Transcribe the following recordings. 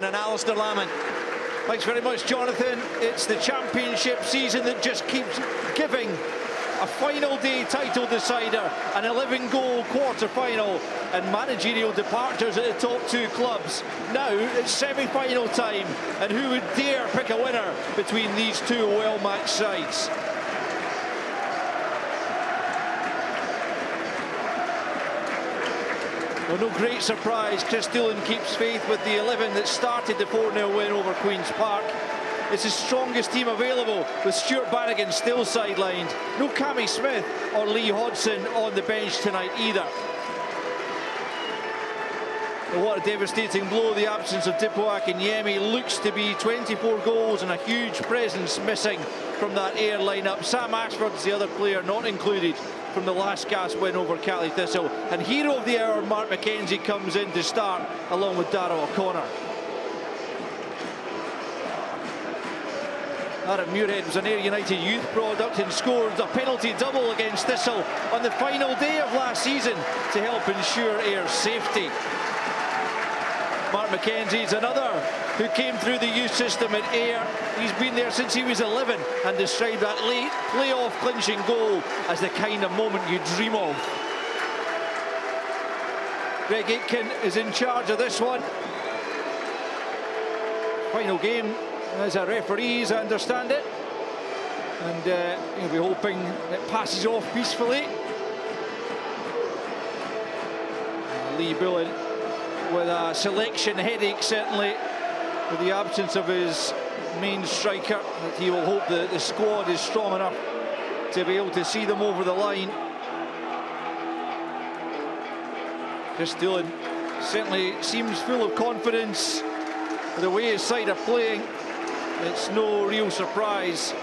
And Alistair Lamont. Thanks very much, Jonathan. It's the championship season that just keeps giving. A final day title decider, an 11-goal quarter-final, and managerial departures at the top two clubs. Now it's semi-final time, and who would dare pick a winner between these two well-matched sides? Well, no great surprise, Chris Doolan keeps faith with the 11 that started the 4-0 win over Queen's Park. It's his strongest team available, with Stuart Bannigan still sidelined. No Cammy Smith or Lee Hodson on the bench tonight either. But what a devastating blow the absence of Dipoak and Yemi looks to be. 24 goals and a huge presence missing from that Ayr lineup. Sam Ashford's the other player not included from the last gasp win over Cali Thistle. And hero of the hour, Mark McKenzie, comes in to start along with Darragh O'Connor. Adam Muirhead was an Ayr United youth product and scored a penalty double against Thistle on the final day of last season to help ensure Ayr's safety. Mark McKenzie's another who came through the youth system at Ayr. He's been there since he was 11 and described that late playoff clinching goal as the kind of moment you dream of. Greg Aitken is in charge of this one. Final game as a referee, as I understand it. And he'll be hoping it passes off peacefully. Lee Bullen with a selection headache, certainly, with the absence of his main striker. But he will hope that the squad is strong enough to be able to see them over the line. Chris Doolan certainly seems full of confidence with the way his side are playing. It's no real surprise.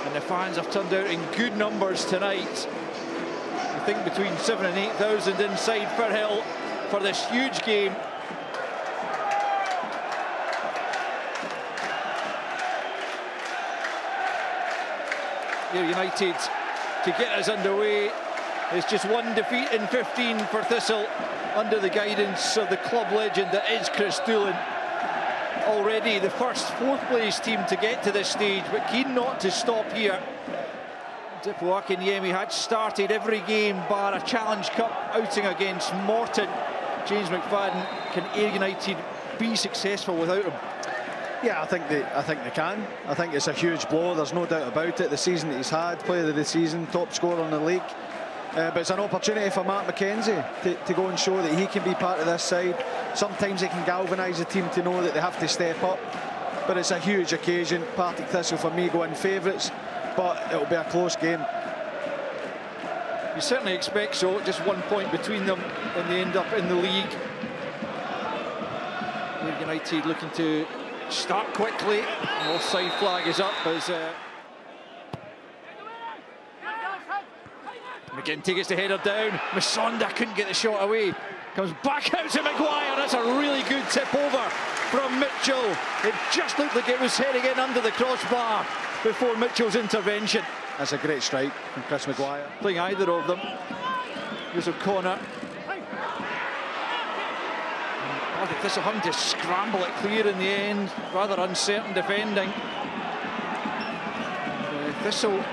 And the fans have turned out in good numbers tonight. I think between 7,000 and 8,000 inside Firhill for this huge game. Ayr United, to get us underway, is just one defeat in 15 for Thistle under the guidance of the club legend that is Chris Doolan. Already the first fourth place team to get to this stage, but keen not to stop here. Dipoak and Yemi had started every game bar a Challenge Cup outing against Morton. James McFadden, can Ayr United be successful without him? Yeah, I think they can. I think it's a huge blow, there's no doubt about it. The season that he's had, player of the season, top scorer in the league. But it's an opportunity for Mark McKenzie to go and show that he can be part of this side. Sometimes he can galvanise the team to know that they have to step up. But it's a huge occasion. Partick Thistle for me going favourites, but it'll be a close game. You certainly expect so. Just 1 point between them and they end up in the league. Ayr United looking to start quickly. The offside flag is up as McGinty gets the header down. Masonda couldn't get the shot away. Comes back out to Maguire. That's a really good tip over from Mitchell. It just looked like it was heading in under the crossbar before Mitchell's intervention. That's a great strike from Chris Maguire. Playing either of them. Here's O'Connor. Thistle having to scramble it clear in the end. Rather uncertain defending. Thistle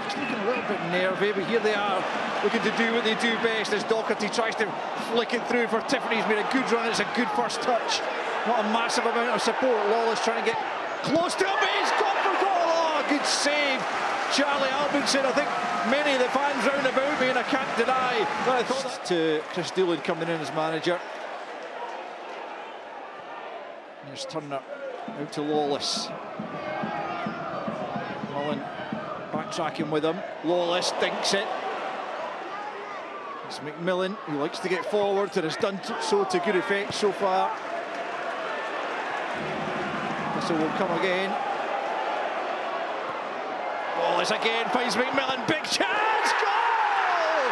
just looking a little bit nervy, but here they are looking to do what they do best as Docherty tries to flick it through for Tiffany. He's made a good run. It's a good first touch. Not a massive amount of support. Lawless trying to get close to him. He's gone for goal. Oh, good save. Charlie Albinson. I think many of the fans round about me, and I can't deny that I thought that. To Chris Doolan coming in as manager. Here's Turner out to Lawless. Mullen backtracking with him. Lawless dinks it. It's McMillan who likes to get forward and has done so to good effect so far. Thistle will come again. Lawless again finds McMillan. Big chance! Goal!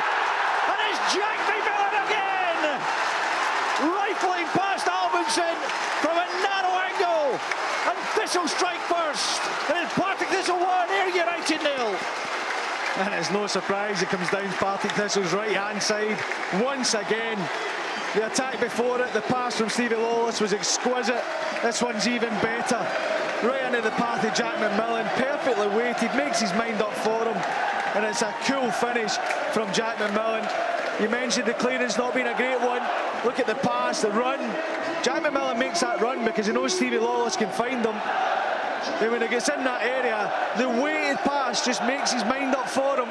And it's Jack McMillan again! Rifling past Albinson from a narrow angle. And Thistle strike first. And it's Partick Thistle 1, Ayr United 0. And it's no surprise it comes down Partick Thistle's right-hand side once again. The attack before it, the pass from Stevie Lawless was exquisite. This one's even better. Right into the path of Jack McMillan, perfectly weighted, makes his mind up for him. And it's a cool finish from Jack McMillan. You mentioned the clearance not being a great one. Look at the pass, the run. Jack McMillan makes that run because he knows Stevie Lawless can find him. And when he gets in that area, the weighted pass just makes his mind up for him.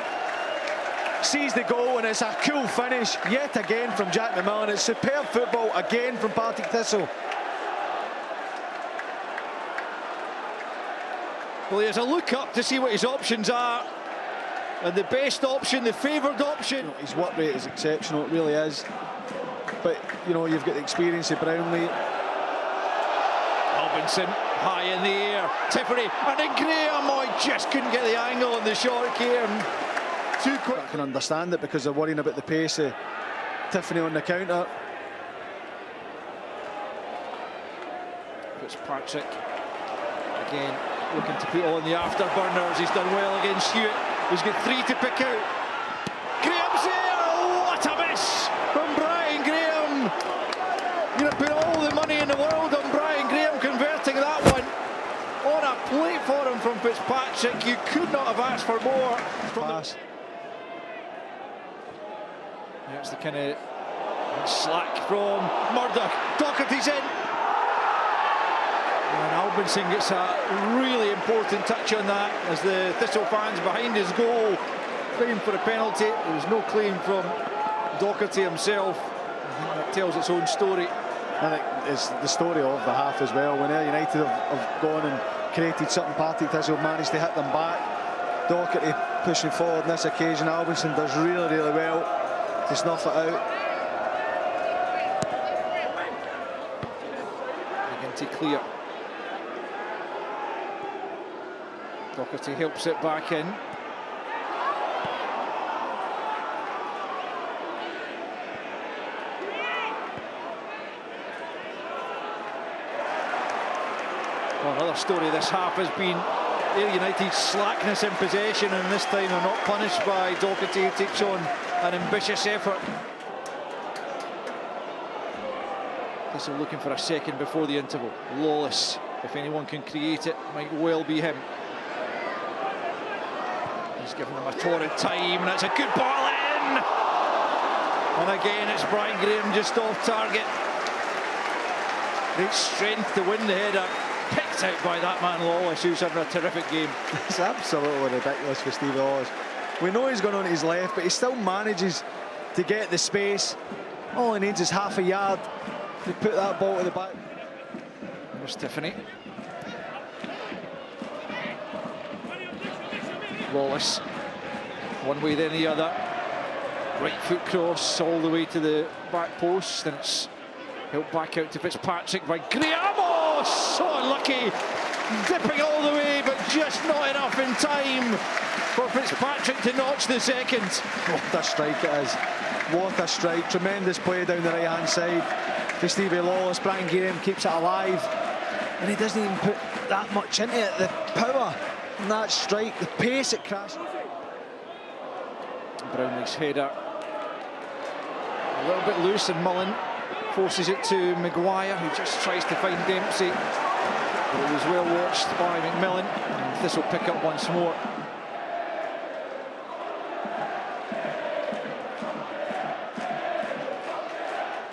Sees the goal, and it's a cool finish yet again from Jack McMillan. It's superb football again from Partick Thistle. Well, he has a look up to see what his options are. And the best option, the favoured option. You know, his work rate is exceptional, it really is. But, you know, you've got the experience of Brownlee. Robinson, high in the air. Tiffany, and then Graham. Oh, he just couldn't get the angle on the short game. Too quick. I can understand it because they're worrying about the pace of Tiffany on the counter. Fitzpatrick, again, looking to put on the afterburners. He's done well against Hewitt. He's got 3 to pick out. Graham's there! What a miss from Brian Graham! You're going to put all the money in the world on Brian Graham converting that one. On a plate for him from Fitzpatrick. You could not have asked for more. Pass. That's the kind of slack from Murdoch. Doherty's in. And Albinson gets a really important touch on that as the Thistle fans behind his goal claim for a penalty. There was no claim from Doherty himself. I think that tells its own story. I think it's the story of the half as well. When United have gone and created something, Partick Thistle managed to hit them back. Doherty pushing forward on this occasion. Albinson does really, really well to snuff it out. Begin to clear. Doherty helps it back in. Well, another story this half has been Ayr United's slackness in possession, and this time they're not punished by Doherty, who takes on an ambitious effort. Thistle looking for a second before the interval. Lawless, if anyone can create it, might well be him. He's given them a torrid time, and it's a good ball in! And again, it's Brian Graham just off target. Great strength to win the header. Picked out by that man Lawless, who's having a terrific game. It's absolutely ridiculous for Steve Lawless. We know he's gone on his left, but he still manages to get the space. All he needs is half a yard to put that ball to the back. There's Tiffany. Lawless, one way then the other. Right foot cross all the way to the back post, and it's helped back out to Fitzpatrick by Graham. Oh, so unlucky, dipping all the way, but just not enough in time for Fitzpatrick to notch the second. What a strike it is. What a strike. Tremendous play down the right-hand side for Stevie Lawless. Brian Graham keeps it alive, and he doesn't even put that much into it. The power in that strike, the pace it crashes. Brownlee's header a little bit loose, and Mullen forces it to Maguire, who just tries to find Dempsey. But it was well watched by McMillan, and Thistle pick up once more.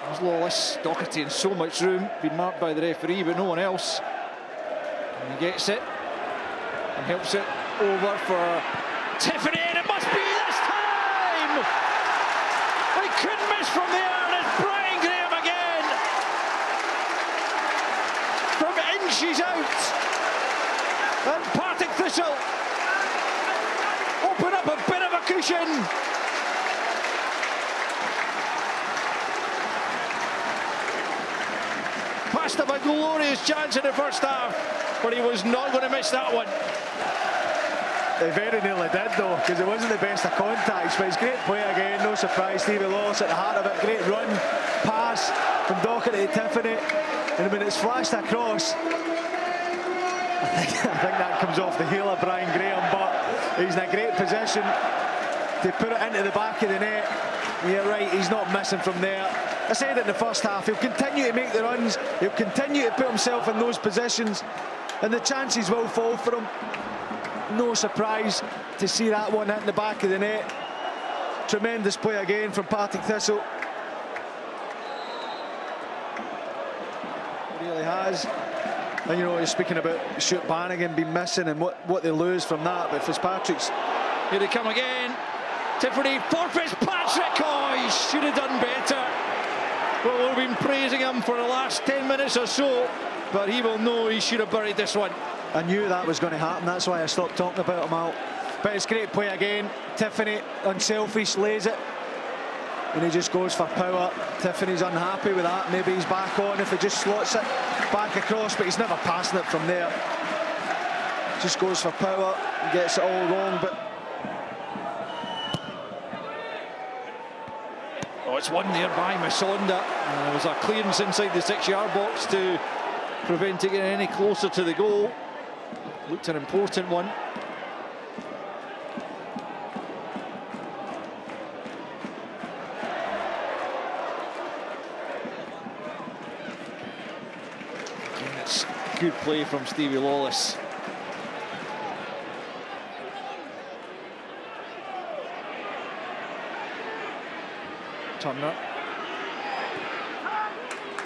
There's Lawless, Doherty in so much room, been marked by the referee, but no one else. And he gets it and helps it over for Tiffany, and it must be this time! They couldn't miss from there, and it's Brian Graham again! From inches out, and Partick Thistle open up a bit of a cushion. Passed him a glorious chance in the first half, but he was not going to miss that one. They very nearly did though, because it wasn't the best of contacts, but it's great play again, no surprise. Stevie Lawless at the heart of it, great run, pass from Doherty to Tiffany, and when it's flashed across, I think that comes off the heel of Brian Graham, but he's in a great position to put it into the back of the net. Yeah, right, he's not missing from there. I said it in the first half, he'll continue to make the runs, he'll continue to put himself in those positions, and the chances will fall for him. No surprise to see that one hit in the back of the net. Tremendous play again from Partick Thistle. He really has. And you know, you're speaking about Stuart Bannigan being missing and what they lose from that, but Fitzpatrick's... Here they come again. Tiffany for Fitzpatrick. Oh, he should have done better. Well, we've been praising him for the last 10 minutes or so, but he will know he should have buried this one. I knew that was going to happen, that's why I stopped talking about him out. But it's great play again. Tiffany, unselfish, lays it. And he just goes for power. Tiffany's unhappy with that. Maybe he's back on if he just slots it back across, but he's never passing it from there. Just goes for power, gets it all wrong, but... Oh, it's one there by Masonda. There was a clearance inside the 6-yard box to prevent it getting any closer to the goal. Looked an important one. Again, it's good play from Stevie Lawless. Turner.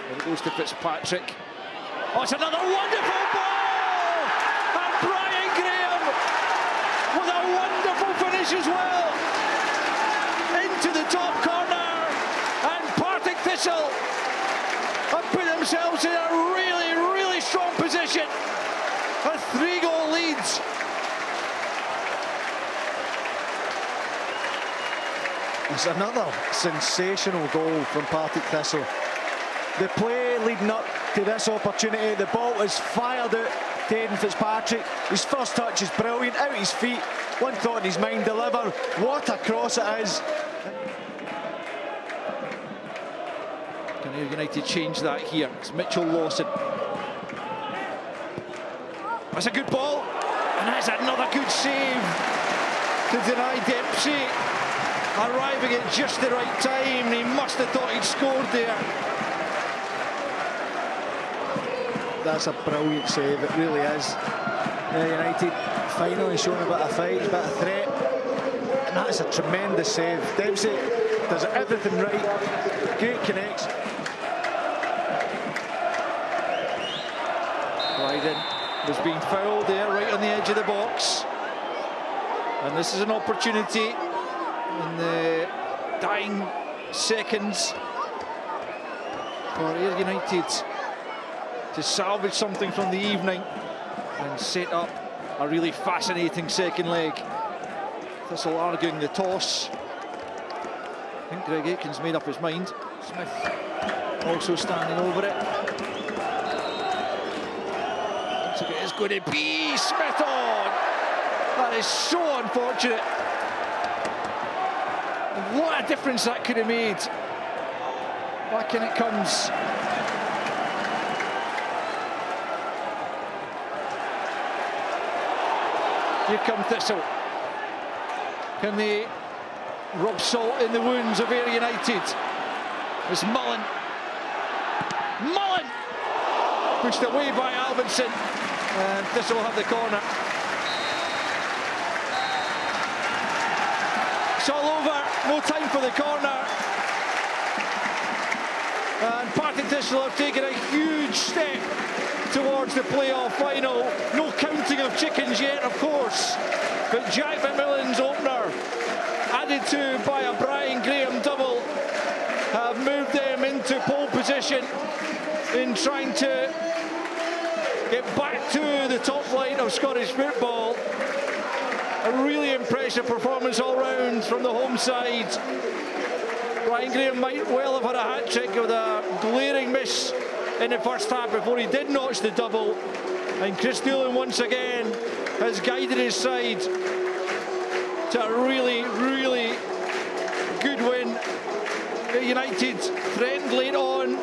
There it goes to Fitzpatrick. Oh, it's another wonderful ball! And Brian Graham with a wonderful finish as well. Into the top corner. And Partick Thistle have put themselves in a really, really strong position. A 3-goal lead. It's another sensational goal from Partick Thistle. The play leading up to this opportunity, the ball is fired out to Aidan Fitzpatrick. His first touch is brilliant, out his feet, one thought in his mind, deliver. What a cross it is. Can United change that here? It's Mitchell Lawson. That's a good ball, and that's another good save to deny Dempsey. Arriving at just the right time, he must have thought he'd scored there. That's a brilliant save, it really is. United finally showing a bit of fight, a bit of threat, and that is a tremendous save. Dempsey does everything right, great connection. Bryden was being fouled there, right on the edge of the box. And this is an opportunity in the dying seconds for Ayr United to salvage something from the evening and set up a really fascinating second leg. Thistle arguing the toss. I think Greg Aitken's made up his mind. Smith also standing over it. Looks like it is going to be Smith on. That is so unfortunate. What a difference that could have made. Back in it comes. Here come Thistle. Can they rub salt in the wounds of Ayr United? It's Mullen. Mullen! Pushed away by Alvinson. And Thistle will have the corner. It's all over. No time for the corner. And Partick Thistle have taken a huge step towards the playoff final. No counting of chickens yet, of course. But Jack McMillan's opener, added to by a Brian Graham double, have moved them into pole position in trying to get back to the top flight of Scottish football. A really impressive performance all round from the home side. Brian Graham might well have had a hat-trick with a glaring miss in the first half before he did notch the double. And Chris Doolan once again has guided his side to a really, really good win. United threatened late on.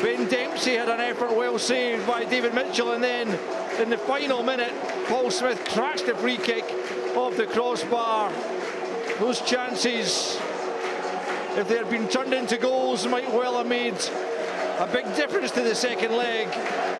Ben Dempsey had an effort well saved by David Mitchell, and then in the final minute, Paul Smith crashed the free kick off the crossbar. Those chances if they had been turned into goals, might well have made a big difference to the second leg.